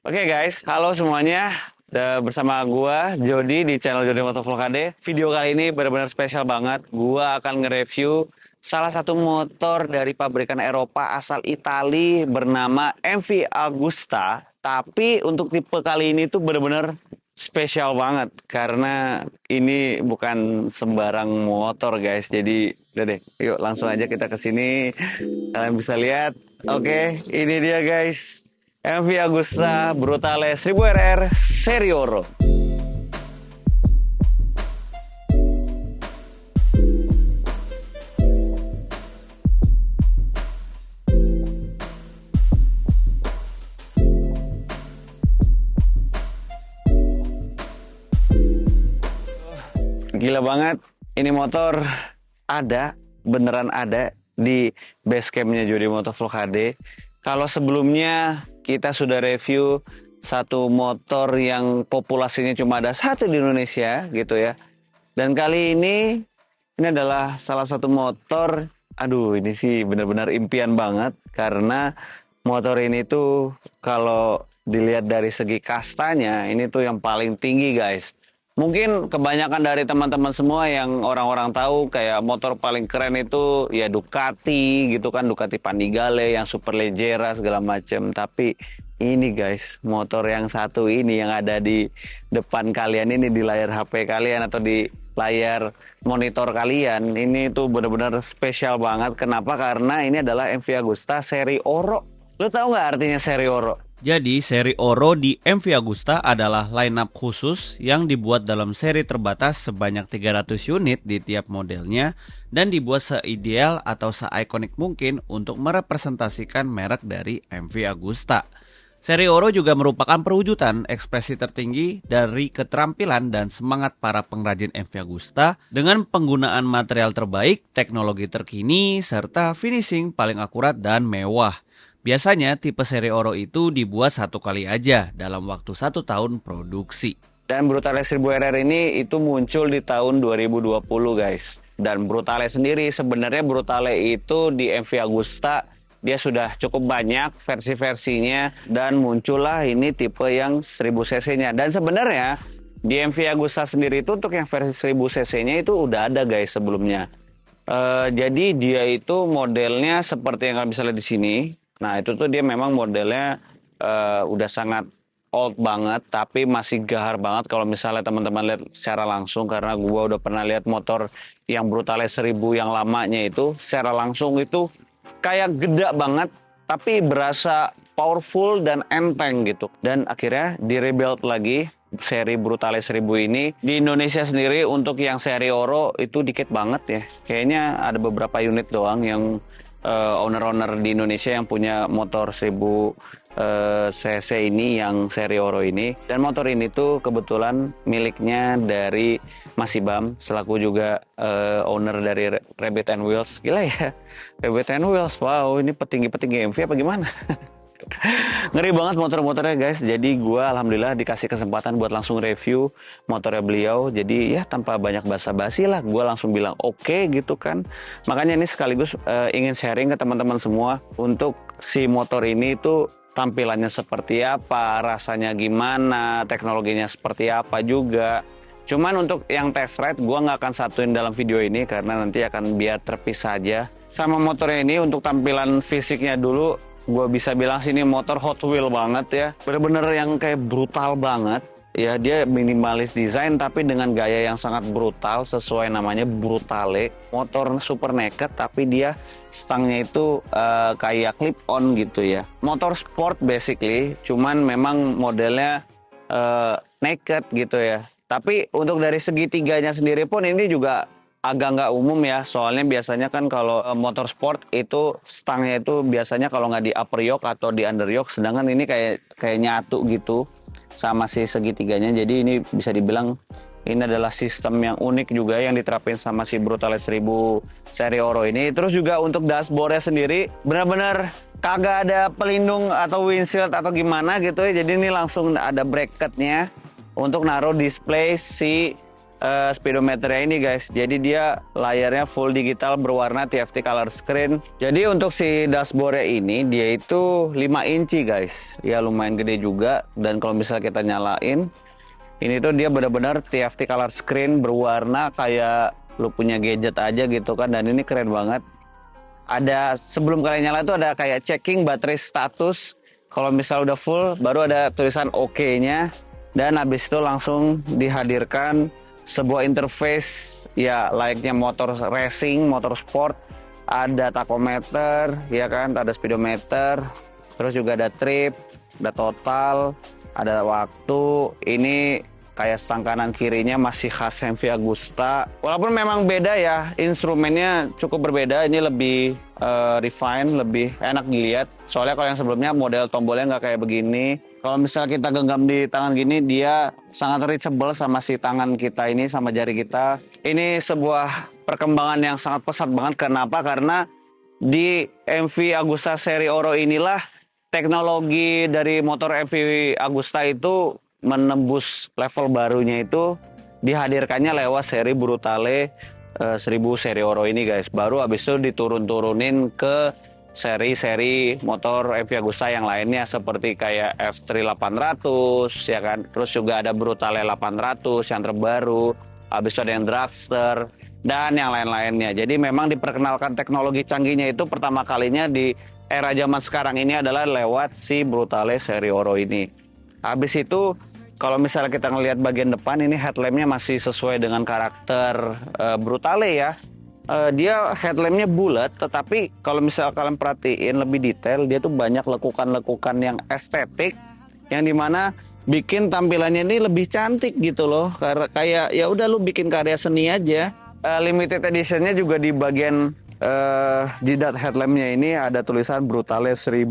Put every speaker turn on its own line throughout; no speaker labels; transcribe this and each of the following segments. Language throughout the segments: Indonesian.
Oke guys, halo semuanya. Bersama gua Jody di channel Jody Motovlog HD. Video kali ini benar-benar spesial banget. Gua akan nge-review salah satu motor dari pabrikan Eropa asal Itali bernama MV Agusta. Tapi untuk tipe kali ini tuh benar-benar spesial banget karena ini bukan sembarang motor guys. Jadi udah deh, yuk langsung aja kita ke sini. Kalian bisa lihat. Oke, ini dia guys. MV Agusta Brutale 1000RR seri Oro. Gila banget, ini motor beneran ada di base campnya Jody Motovlog HD. Kalau sebelumnya kita sudah review satu motor yang populasinya cuma ada satu di Indonesia gitu ya. Dan kali ini adalah salah satu motor, aduh ini sih benar-benar impian banget. Karena motor ini tuh kalau dilihat dari segi kastanya, ini tuh yang paling tinggi guys. Mungkin kebanyakan dari teman-teman semua yang orang-orang tahu kayak motor paling keren itu ya Ducati gitu kan, Ducati Panigale yang Superleggera segala macam. Tapi ini guys, motor yang satu ini yang ada di depan kalian ini, di layar HP kalian atau di layar monitor kalian, ini tuh benar-benar spesial banget. Kenapa? Karena ini adalah MV Agusta seri Oro. Lo tahu nggak artinya seri Oro?
Jadi, seri Oro di MV Agusta adalah lineup khusus yang dibuat dalam seri terbatas sebanyak 300 unit di tiap modelnya dan dibuat seideal atau seikonik mungkin untuk merepresentasikan merek dari MV Agusta. Seri Oro juga merupakan perwujudan ekspresi tertinggi dari keterampilan dan semangat para pengrajin MV Agusta dengan penggunaan material terbaik, teknologi terkini, serta finishing paling akurat dan mewah. Biasanya tipe seri Oro itu dibuat satu kali aja dalam waktu 1 tahun produksi.
Dan Brutale 1000RR ini itu muncul di tahun 2020 guys. Dan Brutale sendiri sebenarnya Brutale itu di MV Agusta dia sudah cukup banyak versi-versinya dan muncullah ini tipe yang 1000 cc-nya. Dan sebenarnya di MV Agusta sendiri itu untuk yang versi 1000 cc-nya itu udah ada guys sebelumnya. Jadi dia itu modelnya seperti yang kalian bisa lihat di sini. Nah itu tuh dia memang modelnya udah sangat old banget, tapi masih gahar banget kalau misalnya teman-teman lihat secara langsung. Karena gua udah pernah lihat motor yang Brutale 1000 yang lamanya itu secara langsung itu kayak geda banget, tapi berasa powerful dan enteng gitu. Dan akhirnya di rebuild lagi seri Brutale 1000 ini di Indonesia sendiri. Untuk yang seri Oro itu dikit banget ya, kayaknya ada beberapa unit doang yang owner-owner di Indonesia yang punya motor 1000 cc ini yang seri Oro ini. Dan motor ini tuh kebetulan miliknya dari Mas Ibam selaku juga owner dari Rabbit and Wheels. Gila ya, Rabbit and Wheels, wow ini petinggi-petinggi MV apa gimana? Ngeri banget motor-motornya guys. Jadi gue alhamdulillah dikasih kesempatan buat langsung review motornya beliau. Jadi ya tanpa banyak basa-basi lah, gue langsung bilang oke gitu kan. Makanya ini sekaligus ingin sharing ke teman-teman semua untuk si motor ini tuh tampilannya seperti apa, rasanya gimana, teknologinya seperti apa juga. Cuman untuk yang test ride gue nggak akan satuin dalam video ini karena nanti akan biar terpisah aja. Sama motornya ini untuk tampilan fisiknya dulu, gue bisa bilang sini motor Hot Wheel banget ya. Bener-bener yang kayak brutal banget. Ya dia minimalis desain tapi dengan gaya yang sangat brutal sesuai namanya Brutale. Motor super naked tapi dia stangnya itu kayak clip on gitu ya. Motor sport basically, cuman memang modelnya naked gitu ya. Tapi untuk dari segitiganya sendiri pun ini juga agak nggak umum ya, soalnya biasanya kan kalau motor sport itu stangnya itu biasanya kalau nggak di upper yoke atau di under yoke, sedangkan ini kayak nyatu gitu sama si segitiganya. Jadi ini bisa dibilang ini adalah sistem yang unik juga yang diterapin sama si Brutale 1000 seri Oro ini. Terus juga untuk dashboardnya sendiri benar-benar kagak ada pelindung atau windshield atau gimana gitu ya. Jadi ini langsung ada bracketnya untuk naruh display si speedometernya ini guys. Jadi dia layarnya full digital berwarna TFT color screen. Jadi untuk si dashboardnya ini dia itu 5 inci guys. Ya lumayan gede juga. Dan kalau misalnya kita nyalain, ini tuh dia benar-benar TFT color screen berwarna kayak lu punya gadget aja gitu kan. Dan ini keren banget. Ada sebelum kalian nyala itu ada kayak checking baterai status. Kalau misalnya udah full baru ada tulisan OK-nya. Dan habis itu langsung dihadirkan sebuah interface ya layaknya motor racing, motor sport. Ada tachometer, ya kan, ada speedometer, terus juga ada trip, ada total, ada waktu. Ini kayak stang kanan kirinya masih khas MV Agusta. Walaupun memang beda ya, instrumennya cukup berbeda. Ini lebih refine, lebih enak dilihat. Soalnya kalau yang sebelumnya model tombolnya nggak kayak begini. Kalau misalnya kita genggam di tangan gini, dia sangat reachable sama si tangan kita ini, sama jari kita. Ini sebuah perkembangan yang sangat pesat banget. Kenapa? Karena di MV Agusta seri Oro inilah teknologi dari motor MV Agusta itu menembus level barunya, itu dihadirkannya lewat seri Brutale 1000 seri Oro ini guys. Baru habis itu diturun-turunin ke seri-seri motor MV Agusta yang lainnya seperti kayak F3 800 ya kan. Terus juga ada Brutale 800 yang terbaru. Habis itu ada yang Dragster dan yang lain-lainnya. Jadi memang diperkenalkan teknologi canggihnya itu pertama kalinya di era zaman sekarang ini adalah lewat si Brutale seri Oro ini. Habis itu kalau misalnya kita ngelihat bagian depan, ini headlampnya masih sesuai dengan karakter Brutale ya. Dia headlampnya bulat, tetapi kalau misalnya kalian perhatiin lebih detail, dia tuh banyak lekukan-lekukan yang estetik, yang dimana bikin tampilannya ini lebih cantik gitu loh. Kayak ya udah lu bikin karya seni aja. Limited editionnya juga di bagian jidat headlampnya ini ada tulisan Brutale 1000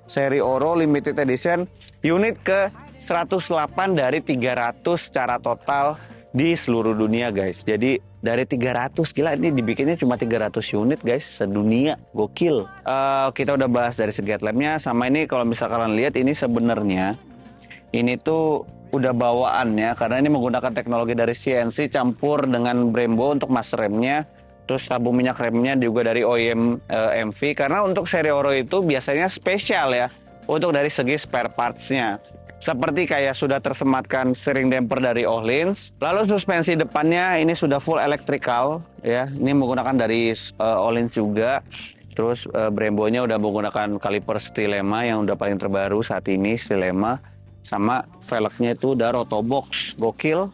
seri Oro limited edition unit ke 108 dari 300 secara total di seluruh dunia guys. Jadi dari 300, gila, ini dibikinnya cuma 300 unit guys sedunia, gokil. Kita udah bahas dari segi headlampnya. Sama ini kalau misalkan kalian lihat, ini sebenarnya ini tuh udah bawaannya, karena ini menggunakan teknologi dari CNC campur dengan Brembo untuk master remnya. Terus tabung minyak remnya juga dari OEM MV. Karena untuk seri Oro itu biasanya spesial ya untuk dari segi spare partsnya. Seperti kayak sudah tersematkan steering damper dari Öhlins. Lalu suspensi depannya ini sudah full electrical ya. Ini menggunakan dari Öhlins juga. Terus Brembo-nya udah menggunakan kaliper Stylema yang udah paling terbaru saat ini, Stylema. Sama velgnya itu udah Rotobox, gokil.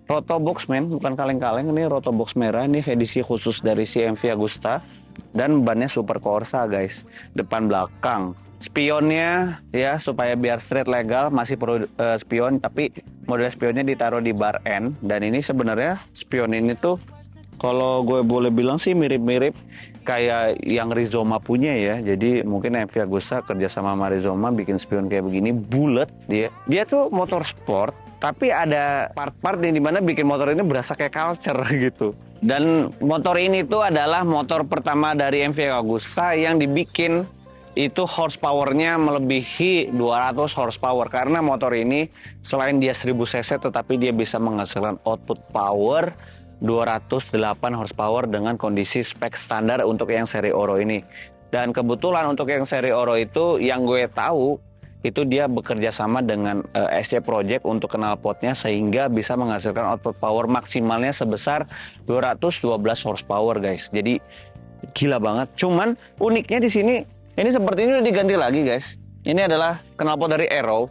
Rotobox men, bukan kaleng-kaleng, ini Rotobox merah. Ini edisi khusus dari CMV Agusta. Dan bannya Super Corsa guys, depan belakang. Spionnya ya supaya biar straight legal masih perlu spion, tapi model spionnya ditaruh di bar end. Dan ini sebenarnya spion ini tuh kalau gue boleh bilang sih mirip-mirip kayak yang Rizoma punya ya. Jadi mungkin MV Agusta kerjasama sama Rizoma bikin spion kayak begini, bulat dia. Dia tuh motor sport, tapi ada part-part yang dimana bikin motor ini berasa kayak culture gitu. Dan motor ini tuh adalah motor pertama dari MV Agusta yang dibikin itu horsepower-nya melebihi 200 horsepower. Karena motor ini selain dia 1000 cc tetapi dia bisa menghasilkan output power 208 horsepower dengan kondisi spek standar untuk yang seri Oro ini. Dan kebetulan untuk yang seri Oro itu yang gue tahu itu dia bekerja sama dengan SC Project untuk knalpotnya sehingga bisa menghasilkan output power maksimalnya sebesar 212 horsepower guys. Jadi gila banget. Cuman uniknya di sini ini seperti ini udah diganti lagi guys. Ini adalah knalpot dari Arrow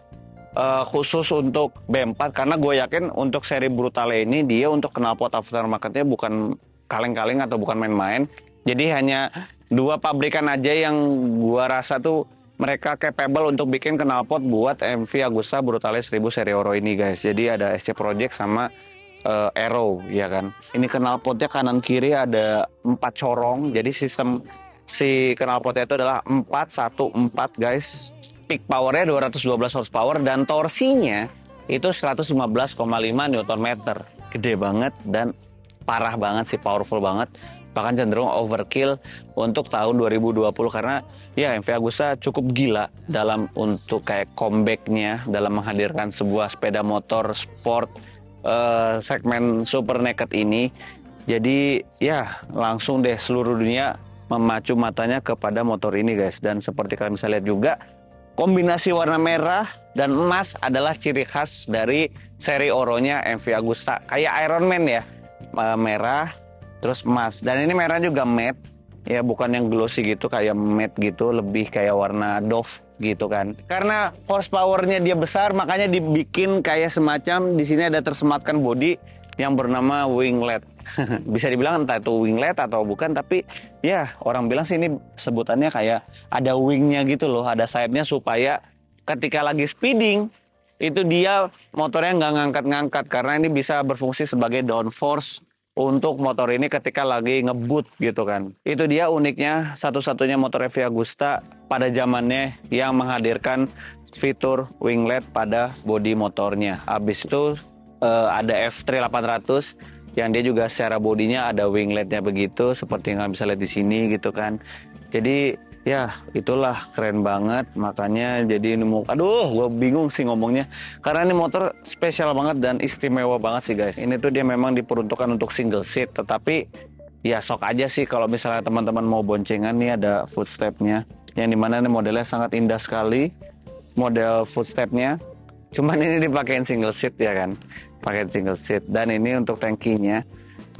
khusus untuk B4 karena gue yakin untuk seri Brutale ini dia untuk knalpot aftermarketnya bukan kaleng-kaleng atau bukan main-main. Jadi hanya 2 pabrikan aja yang gue rasa tuh mereka capable untuk bikin knalpot buat MV Agusta Brutale 1000 seri Oro ini guys. Jadi ada SC Project sama Arrow ya kan. Ini knalpotnya kanan kiri ada 4 corong. Jadi sistem si knalpotnya itu adalah 414 guys. Peak powernya 212 horsepower dan torsinya itu 115,5 Nm. Gede banget dan parah banget sih, powerful banget. Bahkan cenderung overkill untuk tahun 2020 karena ya MV Agusta cukup gila dalam untuk kayak comebacknya dalam menghadirkan sebuah sepeda motor sport segmen super naked ini. Jadi ya langsung deh seluruh dunia memacu matanya kepada motor ini guys. Dan seperti kalian bisa lihat juga, kombinasi warna merah dan emas adalah ciri khas dari seri Oro-nya MV Agusta. Kayak Iron Man ya, merah terus emas. Dan ini merah juga matte, ya bukan yang glossy gitu kayak matte gitu, lebih kayak warna Dove gitu kan. Karena horsepower-nya dia besar, makanya dibikin kayak semacam di sini ada tersematkan bodi yang bernama winglet. Bisa dibilang entah itu winglet atau bukan, tapi ya orang bilang sih ini sebutannya kayak ada wingnya gitu loh, ada sayapnya supaya ketika lagi speeding itu dia motornya nggak ngangkat-ngangkat, karena ini bisa berfungsi sebagai downforce untuk motor ini ketika lagi ngebut gitu kan. Itu dia uniknya satu-satunya motor MV Agusta pada zamannya yang menghadirkan fitur winglet pada bodi motornya. Habis itu ada F3 800 yang dia juga secara bodinya ada wingletnya begitu, seperti yang kalian bisa lihat di sini gitu kan. Jadi ya itulah keren banget, makanya jadi ini gue bingung sih ngomongnya, karena ini motor spesial banget dan istimewa banget sih guys. Ini tuh dia memang diperuntukkan untuk single seat, tetapi ya sok aja sih kalau misalnya teman-teman mau boncengan. Nih ada footstepnya, yang dimana ini modelnya sangat indah sekali, model footstepnya. Cuman ini dipakein single seat ya kan, pakai single seat. Dan ini untuk tangkinya,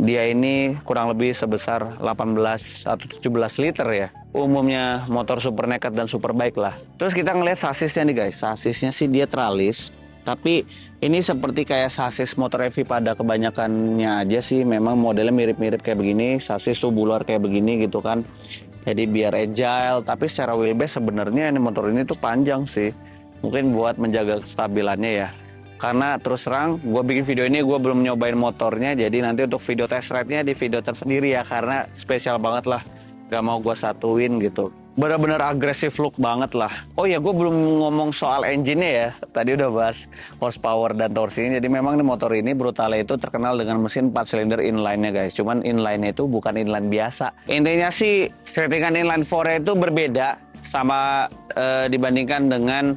dia ini kurang lebih sebesar 18 atau 17 liter ya. Umumnya motor super naked dan super bike lah. Terus kita ngeliat sasisnya nih guys. Sasisnya sih dia tralis, tapi ini seperti kayak sasis motor EV pada kebanyakannya aja sih. Memang modelnya mirip-mirip kayak begini, sasis tubular kayak begini gitu kan. Jadi biar agile, tapi secara wheelbase sebenarnya ini motor ini tuh panjang sih. Mungkin buat menjaga kestabilannya ya. Karena terus terang gue bikin video ini gue belum nyobain motornya, jadi nanti untuk video test ride-nya di video tersendiri ya, karena spesial banget lah, gak mau gue satuin gitu. Bener-bener agresif look banget lah. Oh ya, gue belum ngomong soal engine-nya ya, tadi udah bahas horsepower dan torsinya. Jadi memang nih motor ini Brutale itu terkenal dengan mesin 4 silinder inline-nya guys. Cuman inline-nya itu bukan inline biasa. Intinya sih settingan inline 4-nya itu berbeda sama dibandingkan dengan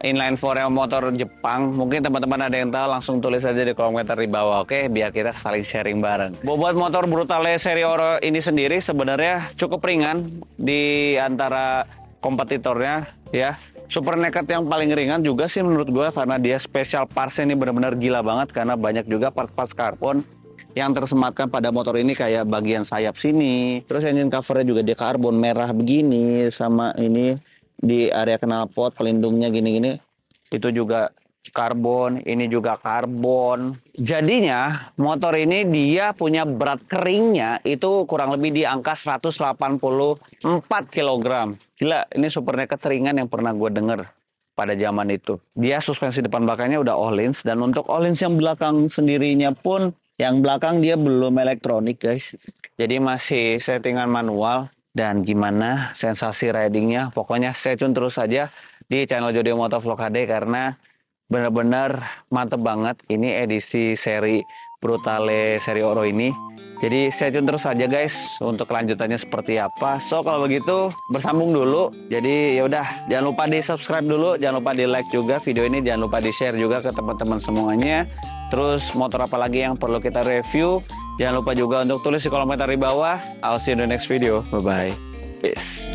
inline 4 yang motor Jepang. Mungkin teman-teman ada yang tahu, langsung tulis aja di kolom komentar di bawah, oke? Biar kita saling sharing bareng. Bobot motor Brutale seri Oro ini sendiri sebenarnya cukup ringan di antara kompetitornya ya. Super naked yang paling ringan juga sih menurut gue, karena dia special parts ini benar-benar gila banget, karena banyak juga part-part karbon yang tersematkan pada motor ini, kayak bagian sayap sini. Terus engine covernya juga dia karbon merah begini, sama ini di area knalpot pelindungnya gini-gini itu juga karbon, ini juga karbon. Jadinya motor ini dia punya berat keringnya itu kurang lebih di angka 184 kg. Gila, ini super naked ringan yang pernah gue denger pada zaman itu. Dia suspensi depan belakangnya udah all-ins, dan untuk all-ins yang belakang sendirinya pun, yang belakang dia belum elektronik guys. Jadi masih settingan manual. Dan gimana sensasi ridingnya, pokoknya stay tune terus saja di channel Jody Motovlog HD, karena benar-benar mantep banget ini edisi seri Brutale seri Oro ini. Jadi stay tune terus saja guys untuk kelanjutannya seperti apa. So kalau begitu bersambung dulu. Jadi ya udah, jangan lupa di subscribe dulu, jangan lupa di like juga video ini, jangan lupa di share juga ke teman-teman semuanya. Terus motor apa lagi yang perlu kita review, jangan lupa juga untuk tulis di kolom komentar di bawah. I'll see you in the next video. Bye bye. Peace.